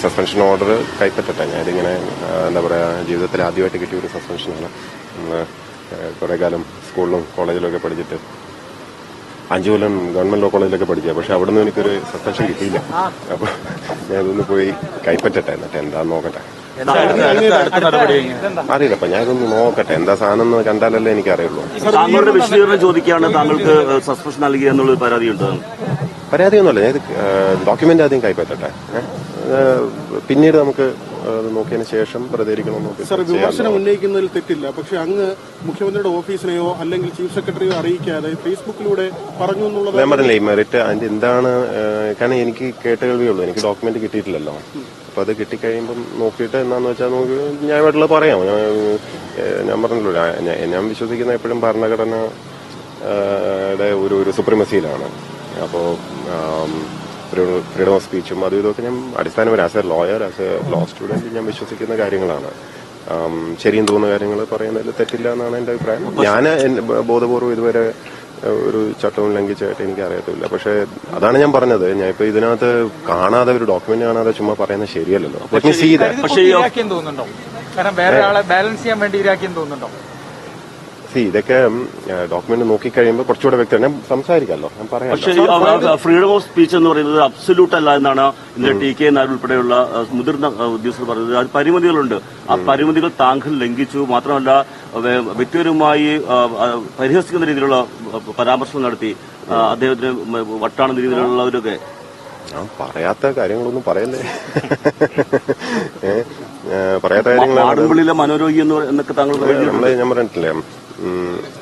Suspension order കൈപ്പറ്റട്ടെ. ഞാനിതിങ്ങനെ എന്താ പറയുക, ജീവിതത്തിൽ ആദ്യമായിട്ട് കിട്ടിയ ഒരു സസ്പെൻഷനാണ്. കുറേ കാലം സ്കൂളിലും കോളേജിലും ഒക്കെ പഠിച്ചിട്ട് 5 കൊല്ലം ഗവൺമെന്റ് ലോ കോളേജിലൊക്കെ പഠിക്കുക. പക്ഷെ അവിടെ നിന്ന് എനിക്കൊരു സസ്പെൻഷൻ കിട്ടിയില്ല. അപ്പൊ ഞാൻ ഇതൊന്ന് പോയി കൈപ്പറ്റട്ടെ, എന്നിട്ട് എന്താന്ന് നോക്കട്ടെ. അറിയില്ലപ്പ, ഞാൻ ഇതൊന്ന് നോക്കട്ടെ, എന്താ സാധനം എന്ന് കണ്ടാലല്ലേ എനിക്കറിയുള്ളൂ. താങ്കളുടെ വിശദീകരണം ചോദിക്കുകയാണ്, താങ്കൾക്ക് സസ്പെൻഷൻ നൽകി എന്നുള്ളൊരു പരാതിയുണ്ട്. പരാതിയൊന്നുമല്ല, ഞാൻ ഇത് ഡോക്യുമെന്റ് ആദ്യം കൈപ്പറ്റട്ടെ, പിന്നീട് നമുക്ക് നോക്കിയതിന് ശേഷം പ്രതികരിക്കണമെന്ന്. സാർ, വിമർശനം ഉന്നയിക്കുന്നതിൽ തെറ്റില്ല, പക്ഷെ അങ്ങ് മുഖ്യമന്ത്രിയുടെ ഓഫീസിനെയോ അല്ലെങ്കിൽ ചീഫ് സെക്രട്ടറിയോ അറിയിക്കാതെ ഫേസ്ബുക്കിലൂടെ പറഞ്ഞു എന്നുള്ളത് ഞാൻ പറഞ്ഞില്ലേ, ഈ മെറിറ്റ് അതിന്റെ എന്താണ്, കാരണം എനിക്ക് കേട്ടുകേൾവിയുള്ളൂ, എനിക്ക് ഡോക്യുമെന്റ് കിട്ടിയിട്ടില്ലല്ലോ. അപ്പൊ അത് കിട്ടിക്കഴിയുമ്പം നോക്കിയിട്ട് എന്താന്ന് വെച്ചാൽ നമുക്ക് ന്യായമായിട്ടുള്ള പറയാം. ഞാൻ പറഞ്ഞല്ലോ, ഞാൻ വിശ്വസിക്കുന്ന എപ്പോഴും ഭരണഘടനയുടെ ഒരു സുപ്രീമസിയിലാണ്. അപ്പോൾ ഫ്രീഡം ഓഫ് സ്പീച്ചും അതും ഇതൊക്കെ ഞാൻ അടിസ്ഥാനപരം as a lawyer, as a law student ഞാൻ വിശ്വസിക്കുന്ന കാര്യങ്ങളാണ്. ശരിയും തോന്നുന്ന കാര്യങ്ങൾ പറയുന്നതിൽ തെറ്റില്ല എന്നാണ് എന്റെ അഭിപ്രായം. ഞാൻ ബോധപൂർവ്വം ഇതുവരെ ഒരു ചട്ടവും ലംഘിച്ചായിട്ട് എനിക്ക് അറിയത്തില്ല. പക്ഷെ അതാണ് ഞാൻ പറഞ്ഞത്, ഞാൻ ഇപ്പൊ ഇതിനകത്ത് കാണാതെ ഒരു ഡോക്യുമെന്റ് കാണാതെ ചുമ്മാ പറയുന്നത് ശരിയല്ലല്ലോ. തോന്നുന്നുണ്ടോ? കാരണം വേറെ ആളെ ബാലൻസ് ചെയ്യാൻ വേണ്ടി ഇരാക്കിയെന്ന് തോന്നുന്നുണ്ടോ? ഇതൊക്കെ ഡോക്യുമെന്റ് നോക്കിക്കഴിയുമ്പോൾ കുറച്ചുകൂടെ വ്യക്തം സംസാരിക്കാമല്ലോ, ഞാൻ പറയാം. പക്ഷേ ഫ്രീഡം ഓഫ് സ്പീച്ച് എന്ന് പറയുന്നത് അബ്സല്യൂട്ട് അല്ല എന്നാണ് ഇന്നലെ ടി കെ നായർ ഉൾപ്പെടെയുള്ള മുതിർന്ന ഉദ്യോഗസ്ഥർ പറയുന്നത്. അത് പരിമിതികളുണ്ട്. ആ പരിമിതികൾ താങ്കൾ ലംഘിച്ചു. മാത്രമല്ല, വ്യക്തിപരമായി പരിഹസിക്കുന്ന രീതിയിലുള്ള പരാമർശം നടത്തി അദ്ദേഹത്തിന് വട്ടാണെന്ന രീതിയിലുള്ളവരൊക്കെ. ഞാൻ പറയാത്ത കാര്യങ്ങളൊന്നും പറയല്ലേ, പറയാത്ത കാര്യങ്ങൾ. മനോരോഗി എന്നൊക്കെ താങ്കൾ ഞാൻ പറഞ്ഞിട്ടില്ലേ,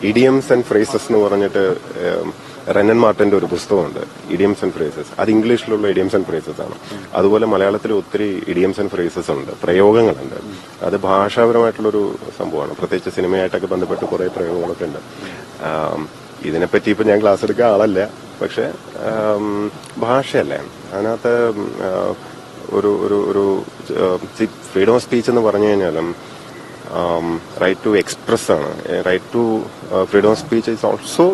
ഇഡിയംസ് ആൻഡ് ഫ്രേസസ് എന്ന് പറഞ്ഞിട്ട് റെനൻ മാർട്ടിന്റെ ഒരു പുസ്തകമുണ്ട്, ഇഡിയംസ് ആൻഡ് ഫ്രേസസ്. അത് ഇംഗ്ലീഷിലുള്ള ഇഡിയംസ് ആൻഡ് ഫ്രേസസ് ആണ്. അതുപോലെ മലയാളത്തിൽ ഒത്തിരി ഇഡിയംസ് ആൻഡ് ഫ്രേസസ് ഉണ്ട്, പ്രയോഗങ്ങളുണ്ട്. അത് ഭാഷാപരമായിട്ടുള്ളൊരു സംഭവമാണ്. പ്രത്യേകിച്ച് സിനിമയായിട്ടൊക്കെ ബന്ധപ്പെട്ട് കുറെ പ്രയോഗങ്ങളൊക്കെ ഉണ്ട്. ഇതിനെപ്പറ്റി ഇപ്പൊ ഞാൻ ക്ലാസ് എടുക്കുക ആളല്ല, പക്ഷെ ഭാഷയല്ലേ അതിനകത്ത് ഒരു ഫ്രീഡം ഓഫ് സ്പീച്ച് എന്ന് പറഞ്ഞു കഴിഞ്ഞാലും റൈറ്റ് ടു എക്സ്പ്രസ് ആണ്. Right to freedom of speech is also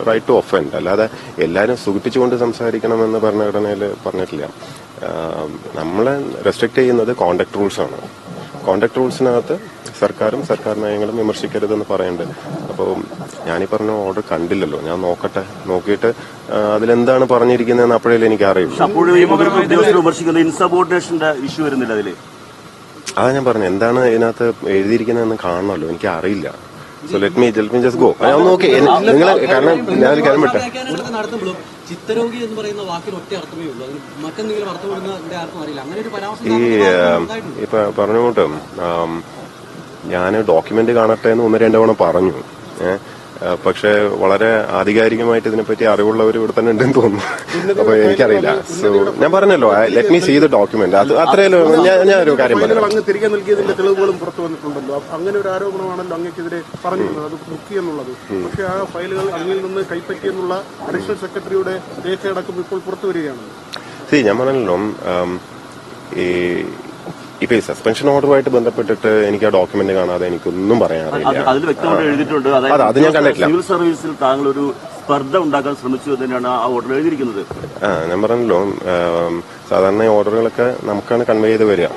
right to offend. അല്ലാതെ എല്ലാവരും സുഖിപ്പിച്ചുകൊണ്ട് സംസാരിക്കണമെന്ന് ഭരണഘടനയിൽ പറഞ്ഞിട്ടില്ല. നമ്മളെ റെസ്ട്രിക്ട് ചെയ്യുന്നത് കോണ്ടക്ട് റൂൾസ് ആണ്. കോണ്ടക്ട് റൂൾസിനകത്ത് സർക്കാരും സർക്കാർ നയങ്ങളും വിമർശിക്കരുതെന്ന് പറയുന്നുണ്ട്. അപ്പോൾ ഞാനീ പറഞ്ഞ ഓർഡർ കണ്ടില്ലല്ലോ, ഞാൻ നോക്കട്ടെ, നോക്കിയിട്ട് അതിലെന്താണ് പറഞ്ഞിരിക്കുന്നതെന്ന് അപ്പോഴേ എനിക്ക് അറിയില്ല. ഇൻസബോർഡിനേഷന്റെ ഇഷ്യൂ വരുന്നില്ല അതില്. അതാ ഞാൻ പറഞ്ഞു, എന്താണ് ഇതിനകത്ത് എഴുതിയിരിക്കുന്നതെന്ന് കാണണമല്ലോ, എനിക്ക് അറിയില്ല. So let me just go. Okay, നിങ്ങൾ കാരണം ഞാനൊരു കാര്യം വിട്ടെ, ചിത്തരോഗി എന്ന് പറയുന്ന വാക്കിന് ഒറ്റ അർത്ഥമേ ഉള്ളൂ, മറ്റെന്തെങ്കിലും അർത്ഥപ്പെടുന്നതിന്റെ ആർക്കും അറിയില്ല. അങ്ങനെ ഒരു പരാമർശം ഇപ്പൊ പറഞ്ഞോട്ട് ഞാൻ ഡോക്യുമെന്റ് കാണട്ടെ എന്ന് 1-2 തവണ പറഞ്ഞു. പക്ഷെ വളരെ ആധികാരികമായിട്ട് ഇതിനെപ്പറ്റി അറിവുള്ളവർ ഇവിടെ തന്നെ ഉണ്ടെന്ന് തോന്നുന്നു. അപ്പൊ എനിക്കറിയില്ല. സോ ഞാൻ പറഞ്ഞല്ലോ, let me see the document. അത് അത്രയല്ലോ. ഞാൻ ഒരു കാര്യം പറഞ്ഞു, അങ്ങ് തിരികെ നൽകിയതിന്റെ തെളിവുകളും പുറത്തു വന്നിട്ടുണ്ടല്ലോ. അങ്ങനെ ഒരു ആരോപണമാണല്ലോ അങ്ങക്കെതിരെ പറഞ്ഞിരുന്നത്, അത് മുക്കി എന്നുള്ളത്. പക്ഷെ ആ ഫയലുകൾ അങ്ങിൽ നിന്ന് കൈപ്പറ്റിയെന്നുള്ള അഡീഷണൽ സെക്രട്ടറിയുടെ രേഖയടക്കം ഇപ്പോൾ പുറത്തു വരികയാണ്. ഞാൻ പറഞ്ഞല്ലോ, ഇപ്പൊ ഈ സസ്പെൻഷൻ ഓർഡറുമായിട്ട് ബന്ധപ്പെട്ടിട്ട് എനിക്ക് ആ ഡോക്യുമെന്റ് കാണാതെ എനിക്കൊന്നും പറയാൻ അറിയില്ല. അതിൽ വ്യക്തമായിട്ട് എഴുതിയിട്ടുണ്ട്, അത് ഞാൻ കണ്ടിട്ടില്ല. സിവിൽ സർവീസിൽ താങ്കൾ ഒരു സ്പർദ്ധ ഉണ്ടാക്കാൻ ശ്രമിച്ചു തന്നെയാണ് ആ ഓർഡർ എഴുതിയിരിക്കുന്നത്. ഞാൻ പറഞ്ഞല്ലോ, സാധാരണ ഓർഡറുകളൊക്കെ നമുക്കാണ് കൺവേ ചെയ്ത് വരിക.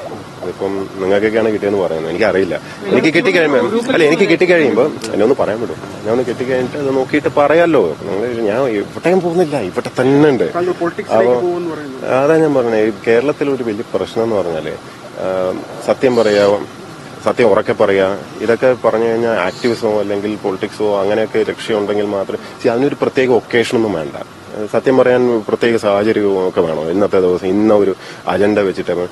അതിപ്പം നിങ്ങൾക്കൊക്കെയാണ് കിട്ടിയെന്ന് പറയുന്നത്, എനിക്കറിയില്ല. എനിക്ക് കിട്ടിക്കഴിയുമ്പോൾ എന്നെ ഒന്ന് പറയാൻ പറ്റും. ഞാൻ ഒന്ന് കിട്ടിക്കഴിഞ്ഞിട്ട് അത് നോക്കിയിട്ട് പറയാമല്ലോ. ഞാൻ ഇവിടെയും പോകുന്നില്ല, ഇവിടെ തന്നെ ഉണ്ട്. അപ്പൊ അതാ ഞാൻ പറഞ്ഞത്, കേരളത്തിൽ ഒരു വലിയ പ്രശ്നം എന്ന് പറഞ്ഞാല് സത്യം ഉറക്കെ പറയുക, ഇതൊക്കെ പറഞ്ഞു കഴിഞ്ഞാൽ ആക്ടിവിസമോ അല്ലെങ്കിൽ പൊളിറ്റിക്സോ അങ്ങനെയൊക്കെ ലക്ഷ്യമുണ്ടെങ്കിൽ മാത്രമേ അതിനൊരു പ്രത്യേക ഒക്കേഷനൊന്നും വേണ്ട. സത്യം പറയാൻ പ്രത്യേക സാഹചര്യവും ഒക്കെ വേണം. ഇന്നത്തെ ദിവസം ഇന്ന ഒരു അജണ്ട വെച്ചിട്ട്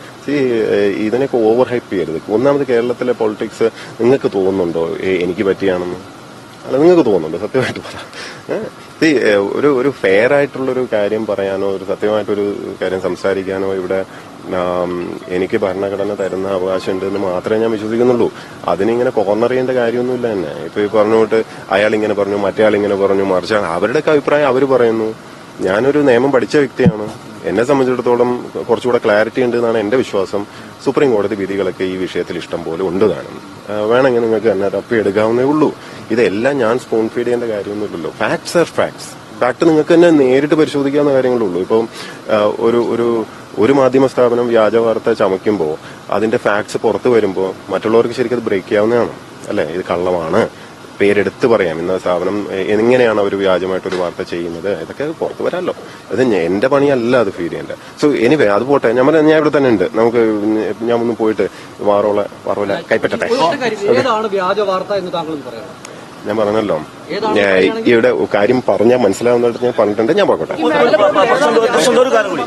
ഇതിനൊക്കെ ഓവർ ഹൈപ്പ് ചെയ്യരുത്. ഒന്നാമത് കേരളത്തിലെ പൊളിറ്റിക്സ് നിങ്ങൾക്ക് തോന്നുന്നുണ്ടോ എനിക്ക് പറ്റിയാണെന്ന്? അല്ല, നിങ്ങൾക്ക് തോന്നുന്നുണ്ടോ? സത്യമായിട്ട് പറ. ഒരു ഫെയർ ആയിട്ടുള്ളൊരു കാര്യം പറയാനോ ഒരു സത്യമായിട്ടൊരു കാര്യം സംസാരിക്കാനോ ഇവിടെ എനിക്ക് ഭരണഘടന തരുന്ന അവകാശമുണ്ട് എന്ന് മാത്രമേ ഞാൻ വിശ്വസിക്കുന്നുള്ളൂ. അതിനിങ്ങനെ കോർണർ ചെയ്യേണ്ട കാര്യമൊന്നുമില്ല തന്നെ. ഇപ്പൊ ഈ പറഞ്ഞുകൊണ്ട് അയാൾ ഇങ്ങനെ പറഞ്ഞു, മറ്റേ ആളിങ്ങനെ പറഞ്ഞു, മറിച്ച് അവരുടെയൊക്കെ അഭിപ്രായം അവർ പറയുന്നു. ഞാനൊരു നിയമം പഠിച്ച വ്യക്തിയാണ്. എന്നെ സംബന്ധിച്ചിടത്തോളം കുറച്ചുകൂടെ ക്ലാരിറ്റി ഉണ്ട് എന്നാണ് എന്റെ വിശ്വാസം. സുപ്രീം കോടതി വിധികളൊക്കെ ഈ വിഷയത്തിൽ ഇഷ്ടം പോലെ ഉണ്ട് താനും. വേണമെങ്കിൽ നിങ്ങൾക്ക് തന്നെ തപ്പിയെടുക്കാവുന്നേ ഉള്ളൂ. ഇതെല്ലാം ഞാൻ സ്പൂൺ ഫീഡ് ചെയ്യേണ്ട കാര്യമൊന്നുമില്ലല്ലോ. Facts are facts. ഫാക്ട് നിങ്ങൾക്ക് തന്നെ നേരിട്ട് പരിശോധിക്കാവുന്ന കാര്യങ്ങളുള്ളൂ. ഇപ്പം ഒരു ഒരു മാധ്യമ സ്ഥാപനം വ്യാജ വാർത്ത ചമയ്ക്കുമ്പോൾ അതിന്റെ ഫാക്ട്സ് പുറത്തു വരുമ്പോൾ മറ്റുള്ളവർക്ക് ശരിക്കും അത് ബ്രേക്ക് ചെയ്യാവുന്നതാണ് അല്ലെ? ഇത് കള്ളമാണ്, പേരെടുത്ത് പറയാം, ഇന്ന സ്ഥാപനം എങ്ങനെയാണ് അവർ വ്യാജമായിട്ടൊരു വാർത്ത ചെയ്യുന്നത്, ഇതൊക്കെ പുറത്തു വരാമല്ലോ. അത് എന്റെ പണിയല്ല അത് ഫീൽ ചെയ്യേണ്ട. സോ എനിവേ അത് പോട്ടെ. ഞാൻ ഇവിടെ തന്നെ ഉണ്ട്. നമുക്ക് ഞാൻ ഒന്ന് പോയിട്ട് വാറോല കൈപ്പറ്റട്ടെ. ഏതാണ് വ്യാജ വാർത്ത എന്ന് താങ്കൾ പറയാം? ഞാൻ പറഞ്ഞല്ലോ, ഇവിടെ കാര്യം പറഞ്ഞാൽ മനസ്സിലാവുന്നതായിട്ട് ഞാൻ പറഞ്ഞിട്ടുണ്ട്. ഞാൻ പോകട്ടെ. ഒരു കാര്യം കൂടി